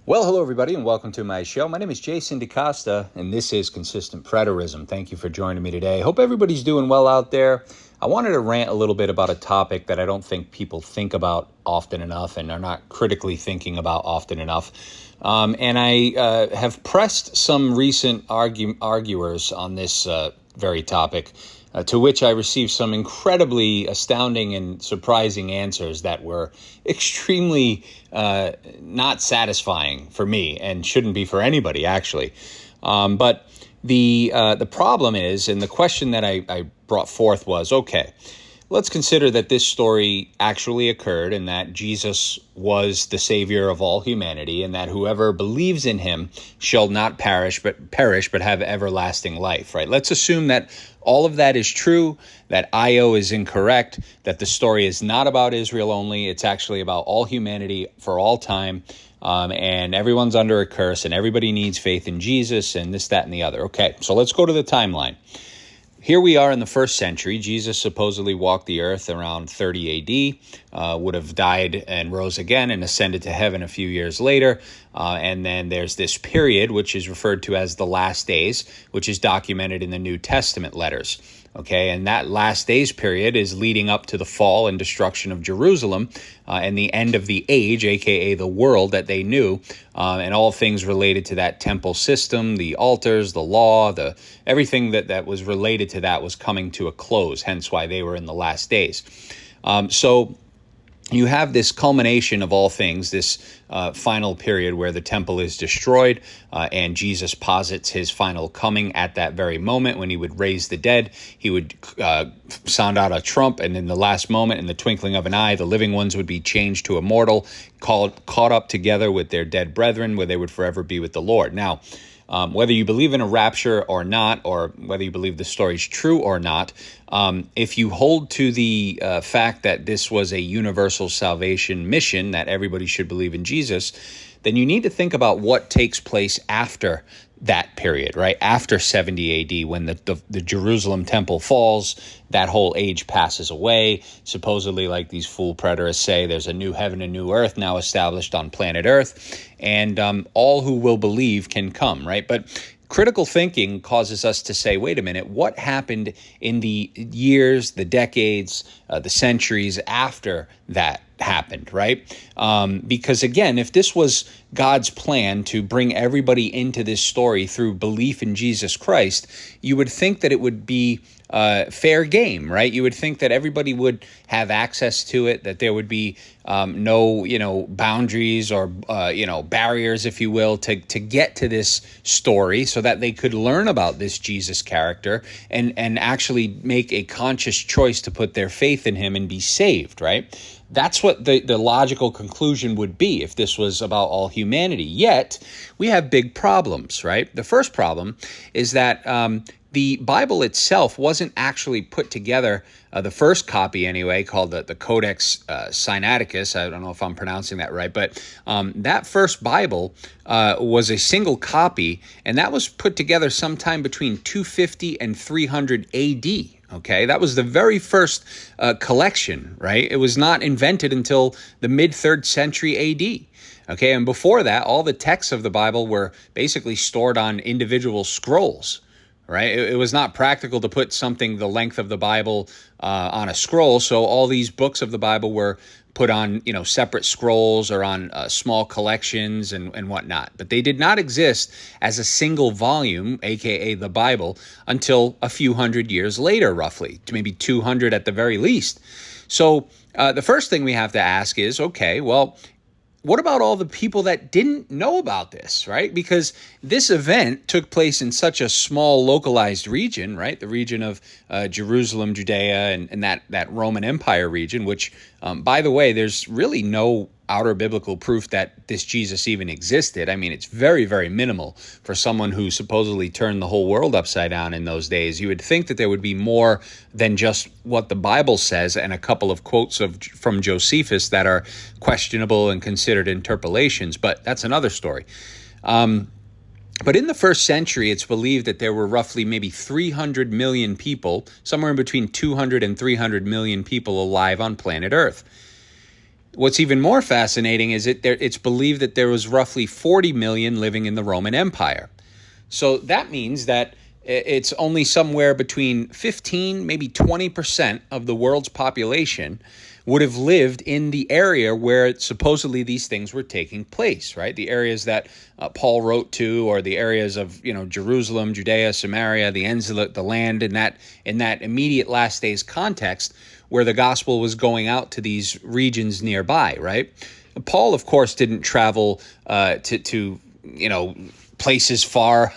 Well, hello, everybody, and welcome to my show. My name is Jason DeCosta, and this is Consistent Preterism. Thank you for joining me today. Hope everybody's doing well out there. I wanted to rant a little bit about a topic that I don't think people think about often enough and are not critically thinking about often enough. And I have pressed some recent arguers on this very topic, to which I received some incredibly astounding and surprising answers that were extremely not satisfying for me and shouldn't be for anybody, actually. But the problem is, and the question that I brought forth was, okay, let's consider that this story actually occurred and that Jesus was the savior of all humanity and that whoever believes in him shall not perish but have everlasting life, right? Let's assume that all of that is true, that Io is incorrect, that the story is not about Israel only. It's actually about all humanity for all time, and everyone's under a curse and everybody needs faith in Jesus and this, that, and the other. Okay, so let's go to the timeline. Here we are in the first century. Jesus supposedly walked the earth around 30 AD, would have died and rose again and ascended to heaven a few years later. And then there's this period, which is referred to as the last days, which is documented in the New Testament letters. Okay, and that last days period is leading up to the fall and destruction of Jerusalem and the end of the age, aka the world that they knew, and all things related to that temple system, the altars, the law, everything that was related to that was coming to a close, hence why they were in the last days. So you have this culmination of all things, this final period where the temple is destroyed, and Jesus posits his final coming at that very moment when he would raise the dead. He would sound out a trump, and in the last moment, in the twinkling of an eye, the living ones would be changed to immortal, caught up together with their dead brethren, where they would forever be with the Lord. Now, whether you believe in a rapture or not, or whether you believe the story's true or not, if you hold to the fact that this was a universal salvation mission, that everybody should believe in Jesus, then you need to think about what takes place after that period, right? After 70 AD, when the Jerusalem temple falls, that whole age passes away. Supposedly, like these fool preterists say, there's a new heaven and new earth now established on planet Earth, and all who will believe can come, right? But critical thinking causes us to say, wait a minute, what happened in the years, the decades, the centuries after that happened, right? Because again, if this was God's plan to bring everybody into this story through belief in Jesus Christ, you would think that it would be fair game, right? You would think that everybody would have access to it, that there would be no, boundaries or, barriers, if you will, to get to this story so that they could learn about this Jesus character and actually make a conscious choice to put their faith in him and be saved, right? That's what the logical conclusion would be if this was about all humanity. Yet, we have big problems, right? The first problem is that the Bible itself wasn't actually put together, the first copy anyway, called the Codex Sinaiticus. I don't know if I'm pronouncing that right, but that first Bible was a single copy, and that was put together sometime between 250 and 300 AD. Okay, that was the very first collection, right? It was not invented until the mid-3rd century AD. Okay, and before that, all the texts of the Bible were basically stored on individual scrolls, right? It was not practical to put something the length of the Bible on a scroll, so all these books of the Bible were put on, separate scrolls or on small collections and whatnot. But they did not exist as a single volume, aka the Bible, until a few hundred years later, roughly, maybe 200 at the very least. So the first thing we have to ask is, okay, well, what about all the people that didn't know about this, right? Because this event took place in such a small localized region, right? The region of Jerusalem, Judea, and that Roman Empire region, which, by the way, there's really no outer biblical proof that this Jesus even existed. I mean, it's very, very minimal for someone who supposedly turned the whole world upside down in those days. You would think that there would be more than just what the Bible says and a couple of quotes from Josephus that are questionable and considered interpolations, but that's another story. But in the first century, it's believed that there were roughly maybe 300 million people, somewhere in between 200 and 300 million people alive on planet Earth. what's even more fascinating is it's believed that there was roughly 40 million living in the Roman Empire. So that means that it's only somewhere between 15, maybe 20% of the world's population would have lived in the area where supposedly these things were taking place, right? The areas that Paul wrote to, or the areas of, Jerusalem, Judea, Samaria, the ends of the land in that immediate last days context where the gospel was going out to these regions nearby, right? Paul, of course, didn't travel to places far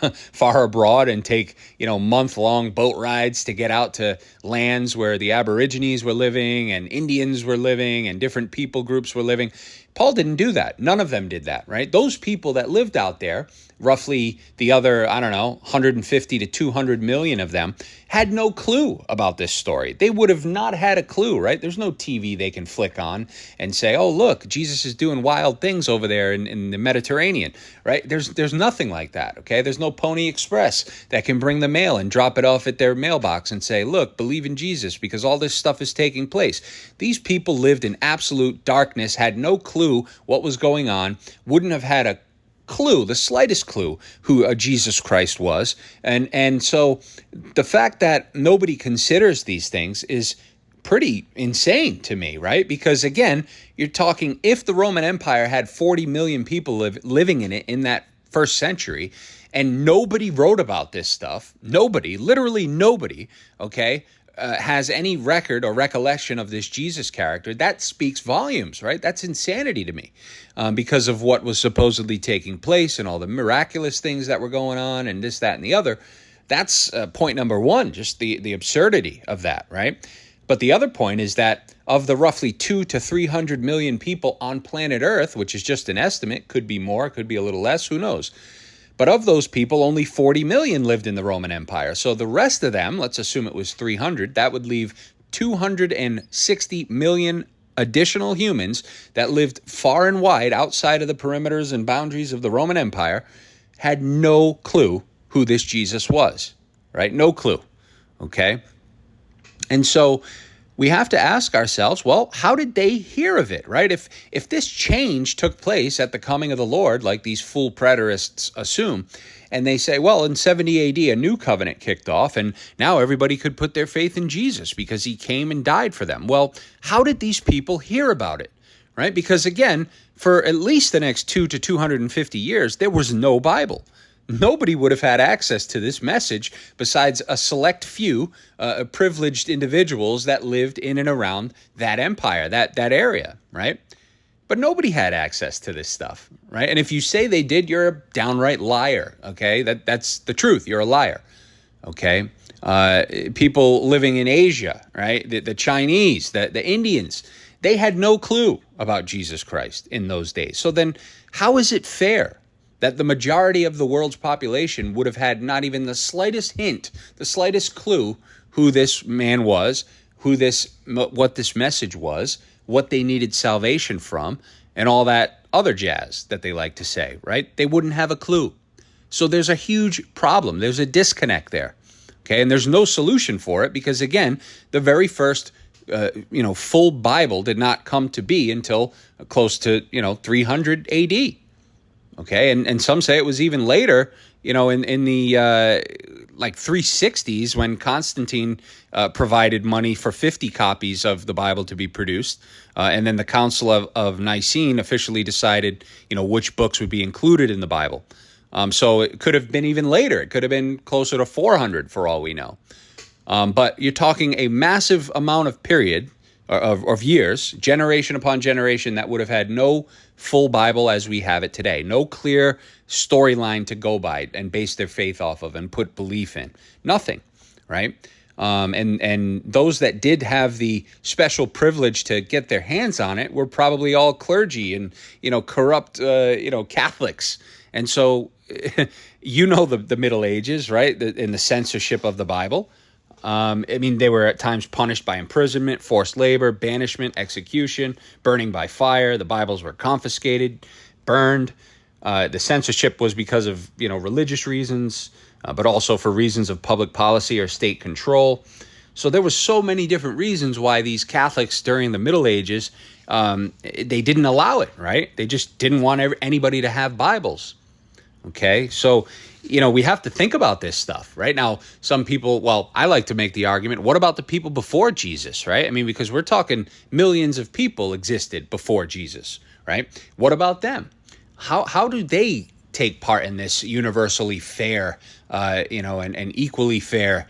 abroad and take month-long boat rides to get out to lands where the Aborigines were living and Indians were living and different people groups were living. Paul didn't do that. None of them did that, right? Those people that lived out there, roughly the other, 150 to 200 million of them, had no clue about this story. They would have not had a clue, right? There's no TV they can flick on and say, oh, look, Jesus is doing wild things over there in the Mediterranean, right? There's nothing like that, okay? There's no Pony Express that can bring the mail and drop it off at their mailbox and say, look, believe in Jesus because all this stuff is taking place. These people lived in absolute darkness, had no clue what was going on, wouldn't have had a clue, the slightest clue, who Jesus Christ was. And so the fact that nobody considers these things is pretty insane to me, right? Because again, you're talking, if the Roman Empire had 40 million people living in it in that first century, and nobody wrote about this stuff, nobody, literally nobody, okay, has any record or recollection of this Jesus character, that speaks volumes, right? That's insanity to me because of what was supposedly taking place and all the miraculous things that were going on and this, that, and the other. That's point number one, just the absurdity of that, right? But the other point is that of the roughly 200 to 300 million people on planet Earth, which is just an estimate, could be more, could be a little less, who knows? But of those people, only 40 million lived in the Roman Empire. So the rest of them, let's assume it was 300, that would leave 260 million additional humans that lived far and wide outside of the perimeters and boundaries of the Roman Empire, had no clue who this Jesus was, right? No clue, okay? And so we have to ask ourselves, well, how did they hear of it, right? If this change took place at the coming of the Lord, like these fool preterists assume, and they say, well, in 70 AD, a new covenant kicked off, and now everybody could put their faith in Jesus because he came and died for them. Well, how did these people hear about it, right? Because again, for at least the next 200 to 250 years, there was no Bible. Nobody would have had access to this message besides a select few privileged individuals that lived in and around that empire, that area, right? But nobody had access to this stuff, right? And if you say they did, you're a downright liar, okay? That's the truth. You're a liar, okay? People living in Asia, right? The Chinese, the Indians, they had no clue about Jesus Christ in those days. So then how is it fair that the majority of the world's population would have had not even the slightest hint, the slightest clue who this man was, what this message was, what they needed salvation from, and all that other jazz that they like to say, right? They wouldn't have a clue. So there's a huge problem. There's a disconnect there, okay? And there's no solution for it because, again, the very first full Bible did not come to be until close to 300 AD. Okay, and some say it was even later, in the 360s when Constantine provided money for 50 copies of the Bible to be produced, and then the Council of Nicene officially decided, which books would be included in the Bible. So it could have been even later. It could have been closer to 400 for all we know. But you're talking a massive amount of period of years, generation upon generation, that would have had no full Bible as we have it today, no clear storyline to go by and base their faith off of and put belief in. Nothing, right? And those that did have the special privilege to get their hands on it were probably all clergy and, corrupt, Catholics. And so, the Middle Ages, right? In the censorship of the Bible. They were at times punished by imprisonment, forced labor, banishment, execution, burning by fire. The Bibles were confiscated, burned. The censorship was because of, religious reasons, but also for reasons of public policy or state control. So there were so many different reasons why these Catholics during the Middle Ages, they didn't allow it, right? They just didn't want anybody to have Bibles. Okay, so, we have to think about this stuff, right? Now, some people, well, I like to make the argument, what about the people before Jesus, right? I mean, because we're talking millions of people existed before Jesus, right? What about them? How do they take part in this universally fair, and equally fair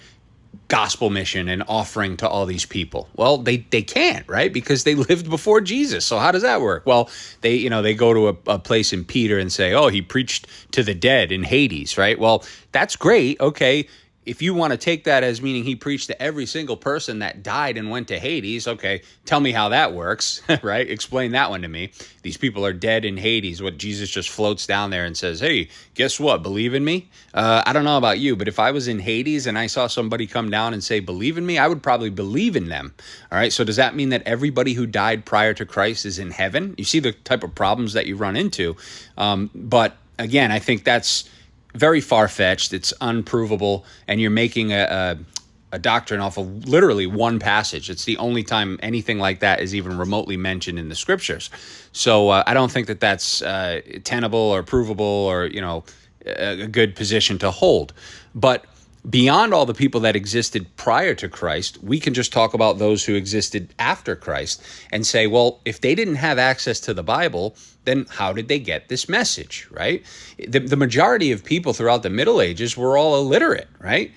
gospel mission and offering to all these people? Well, they can't, right? Because they lived before Jesus. So how does that work? Well, they go to a place in Peter and say, oh, he preached to the dead in Hades, right? Well, that's great. Okay. If you want to take that as meaning he preached to every single person that died and went to Hades, okay, tell me how that works, right? Explain that one to me. These people are dead in Hades. What, Jesus just floats down there and says, hey, guess what? Believe in me? I don't know about you, but if I was in Hades and I saw somebody come down and say, believe in me, I would probably believe in them. All right, so does that mean that everybody who died prior to Christ is in heaven? You see the type of problems that you run into. But again, I think that's very far-fetched. It's unprovable, and you're making a doctrine off of literally one passage. It's the only time anything like that is even remotely mentioned in the scriptures. So I don't think that that's tenable or provable or a good position to hold. But beyond all the people that existed prior to Christ, we can just talk about those who existed after Christ and say, well, if they didn't have access to the Bible, then how did they get this message, right? The majority of people throughout the Middle Ages were all illiterate, right?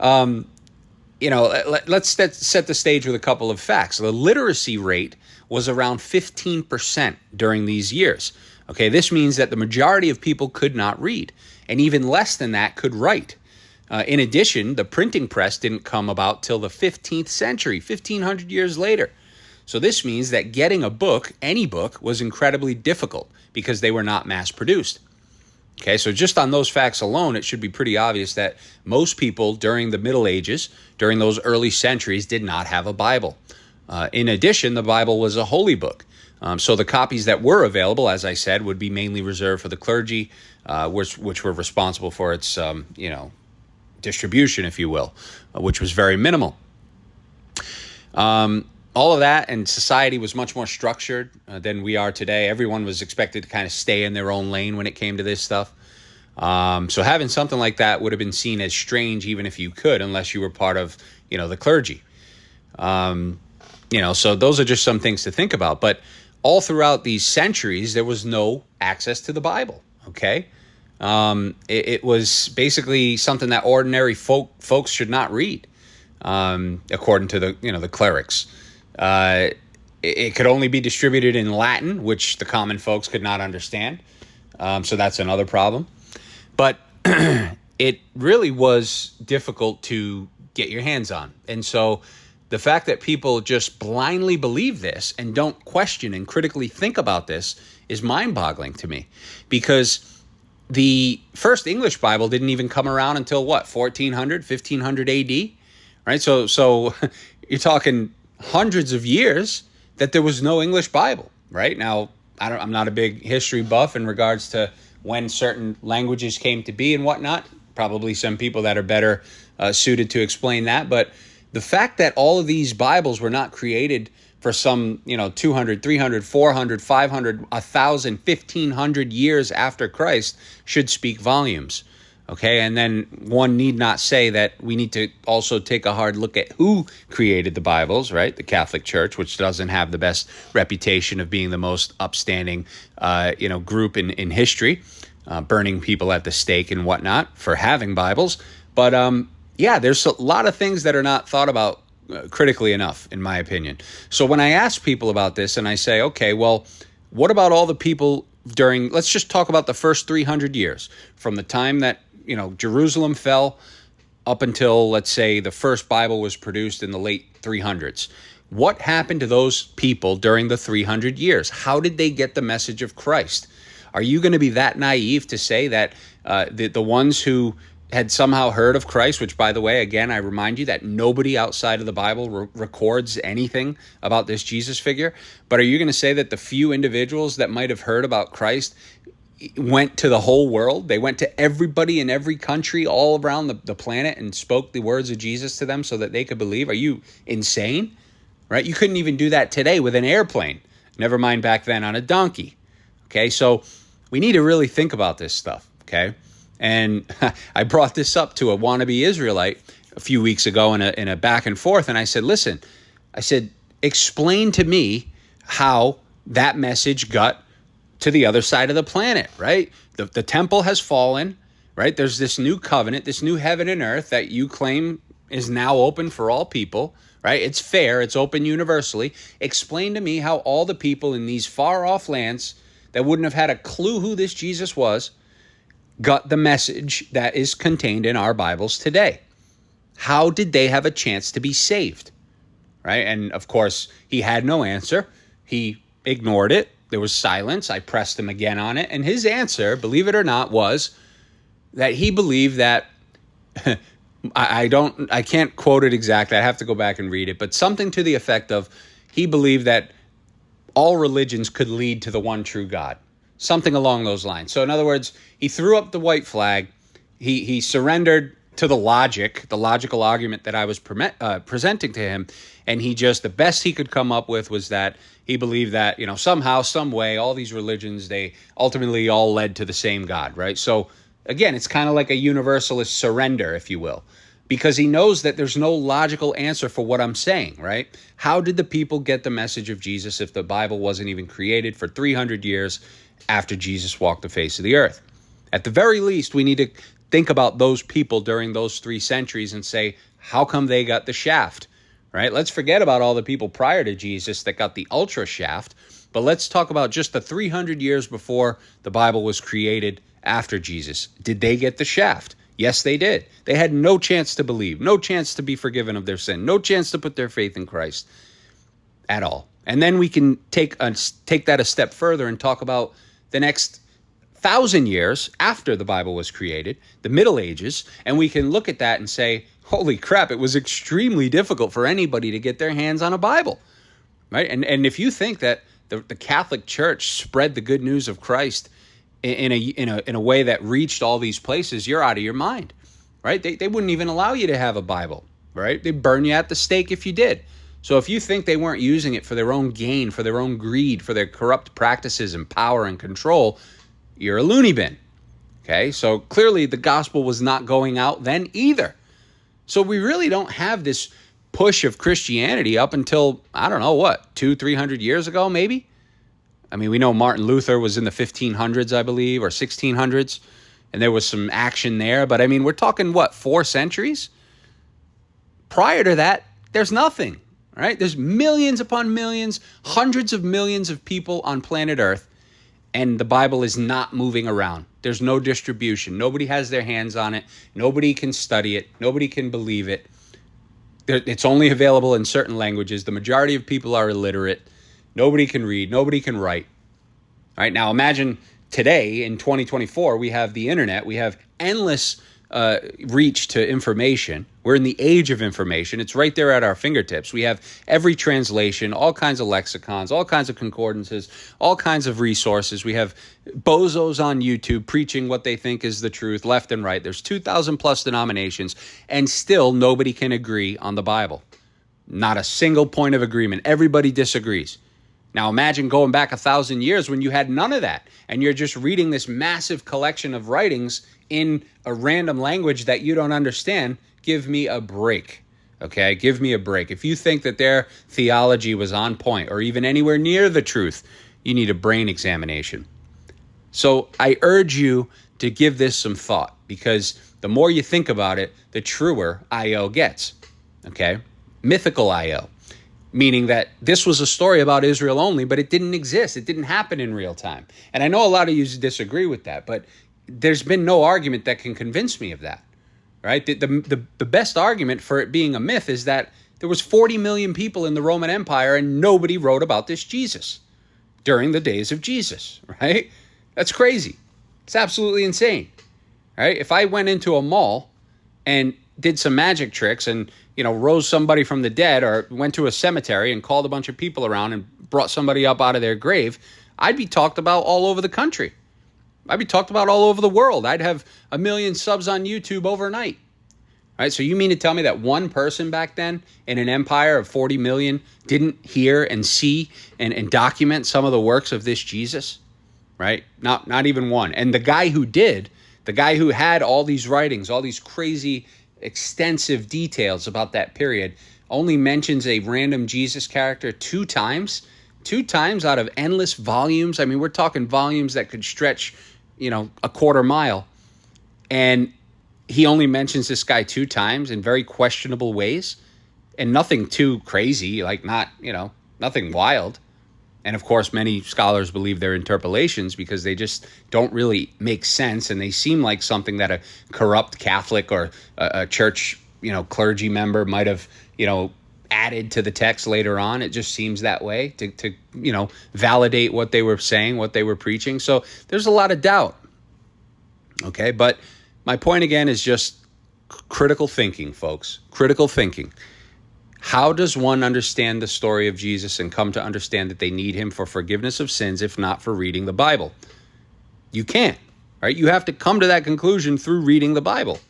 Let's set the stage with a couple of facts. The literacy rate was around 15% during these years. Okay, this means that the majority of people could not read, and even less than that could write. In addition, the printing press didn't come about till the 15th century, 1,500 years later. So this means that getting a book, any book, was incredibly difficult because they were not mass-produced. Okay, so just on those facts alone, it should be pretty obvious that most people during the Middle Ages, during those early centuries, did not have a Bible. In addition, the Bible was a holy book. So the copies that were available, as I said, would be mainly reserved for the clergy, which were responsible for its, distribution, if you will, which was very minimal. All of that, and society was much more structured than we are today. Everyone was expected to kind of stay in their own lane when it came to this stuff. So having something like that would have been seen as strange, even if you could, unless you were part of, the clergy. So those are just some things to think about. But all throughout these centuries, there was no access to the Bible. Okay, it was basically something that ordinary folks should not read, according to the clerics. It could only be distributed in Latin, which the common folks could not understand. So that's another problem. But it really was difficult to get your hands on. And so the fact that people just blindly believe this and don't question and critically think about this is mind-boggling to me, because the first English Bible didn't even come around until 1400, 1500 AD, right? So you're talking hundreds of years that there was no English Bible, right? Now, I'm not a big history buff in regards to when certain languages came to be and whatnot. Probably some people that are better suited to explain that. But the fact that all of these Bibles were not created for some, 200, 300, 400, 500, 1,000, 1,500 years after Christ should speak volumes. Okay, and then one need not say that we need to also take a hard look at who created the Bibles, right? The Catholic Church, which doesn't have the best reputation of being the most upstanding, group in history, burning people at the stake and whatnot for having Bibles. But there's a lot of things that are not thought about critically enough, in my opinion. So when I ask people about this and I say, okay, well, what about all the people let's just talk about the first 300 years, from the time that Jerusalem fell up until, let's say, the first Bible was produced in the late 300s. What happened to those people during the 300 years? How did they get the message of Christ? Are you going to be that naive to say that the ones who had somehow heard of Christ, which, by the way, again, I remind you that nobody outside of the Bible records anything about this Jesus figure, but are you going to say that the few individuals that might have heard about Christ went to the whole world. They went to everybody in every country all around the planet and spoke the words of Jesus to them so that they could believe. Are you insane? Right? You couldn't even do that today with an airplane. Never mind back then on a donkey. Okay, so we need to really think about this stuff. Okay, and I brought this up to a wannabe Israelite a few weeks ago in a back and forth, and I said, listen, I said, explain to me how that message got to the other side of the planet, right? The temple has fallen, right? There's this new covenant, this new heaven and earth that you claim is now open for all people, right? It's fair, it's open universally. Explain to me how all the people in these far off lands that wouldn't have had a clue who this Jesus was got the message that is contained in our Bibles today. How did they have a chance to be saved, right? And of course, he had no answer. He ignored it. There was silence. I pressed him again on it. And his answer, believe it or not, was that he believed that, I can't quote it exactly. I have to go back and read it, but something to the effect of he believed that all religions could lead to the one true God. Something along those lines. So in other words, he threw up the white flag. He surrendered to the logical argument that I was presenting to him. And he just, the best he could come up with was that he believed that, somehow, some way, all these religions, they ultimately all led to the same God, right? So again, it's kind of like a universalist surrender, if you will, because he knows that there's no logical answer for what I'm saying, right? How did the people get the message of Jesus if the Bible wasn't even created for 300 years after Jesus walked the face of the earth? At the very least, we need to think about those people during those 3 centuries and say, how come they got the shaft, right? Let's forget about all the people prior to Jesus that got the ultra shaft, but let's talk about just the 300 years before the Bible was created after Jesus. Did they get the shaft? Yes, they did. They had no chance to believe, no chance to be forgiven of their sin, no chance to put their faith in Christ at all. And then we can take that a step further and talk about the next 1,000 years after the Bible was created, the Middle Ages, and we can look at that and say, holy crap, it was extremely difficult for anybody to get their hands on a Bible, right? And if you think that the Catholic Church spread the good news of Christ in a way that reached all these places, you're out of your mind, right? They wouldn't even allow you to have a Bible, right? They'd burn you at the stake if you did. So if you think they weren't using it for their own gain, for their own greed, for their corrupt practices and power and control, you're a loony bin, okay? So clearly the gospel was not going out then either. So we really don't have this push of Christianity up until, I don't know, what, 200-300 years ago maybe? I mean, we know Martin Luther was in the 1500s, I believe, or 1600s, and there was some action there. But I mean, we're talking, what, 4 centuries? Prior to that, there's nothing, right? There's millions upon millions, hundreds of millions of people on planet Earth, and the Bible is not moving around. There's no distribution. Nobody has their hands on it. Nobody can study it. Nobody can believe it. It's only available in certain languages. The majority of people are illiterate. Nobody can read. Nobody can write. All right, now imagine today in 2024, we have the internet. We have endless reach to information. We're in the age of information. It's right there at our fingertips. We have every translation, all kinds of lexicons, all kinds of concordances, all kinds of resources. We have bozos on YouTube preaching what they think is the truth left and right. There's 2,000 plus denominations, and still nobody can agree on the Bible. Not a single point of agreement. Everybody disagrees. Now imagine going back 1,000 years when you had none of that, and you're just reading this massive collection of writings in a random language that you don't understand. Give me a break, okay? Give me a break. If you think that their theology was on point or even anywhere near the truth, you need a brain examination. So I urge you to give this some thought, because the more you think about it, the truer I.O. gets, okay? Mythical I.O., meaning that this was a story about Israel only, but it didn't exist. It didn't happen in real time. And I know a lot of you disagree with that, but there's been no argument that can convince me of that, right? The best argument for it being a myth is that there was 40 million people in the Roman Empire and nobody wrote about this Jesus during the days of Jesus, right? That's crazy. It's absolutely insane, right? If I went into a mall and did some magic tricks and, rose somebody from the dead, or went to a cemetery and called a bunch of people around and brought somebody up out of their grave, I'd be talked about all over the country. I'd be talked about all over the world. I'd have 1 million subs on YouTube overnight. Right? So you mean to tell me that one person back then in an empire of 40 million didn't hear and see and document some of the works of this Jesus? Right? Not even one. And the guy who did, the guy who had all these writings, all these crazy, extensive details about that period, only mentions a random Jesus character 2 times. 2 times out of endless volumes. I mean, we're talking volumes that could stretch, a quarter mile. And he only mentions this guy 2 times in very questionable ways, and nothing too crazy, like nothing wild. And of course, many scholars believe they're interpolations because they just don't really make sense, and they seem like something that a corrupt Catholic or a church, clergy member might have, added to the text later on. It just seems that way to validate what they were saying, what they were preaching. So there's a lot of doubt. Okay, but my point again is just critical thinking, folks. Critical thinking. How does one understand the story of Jesus and come to understand that they need him for forgiveness of sins, if not for reading the Bible? You can't, right? You have to come to that conclusion through reading the Bible.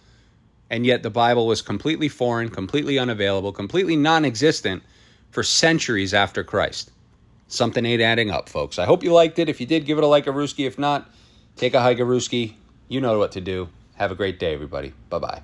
And yet the Bible was completely foreign, completely unavailable, completely non-existent for centuries after Christ. Something ain't adding up, folks. I hope you liked it. If you did, give it a like a Rooski. If not, take a hike a Rooski. You know what to do. Have a great day, everybody. Bye-bye.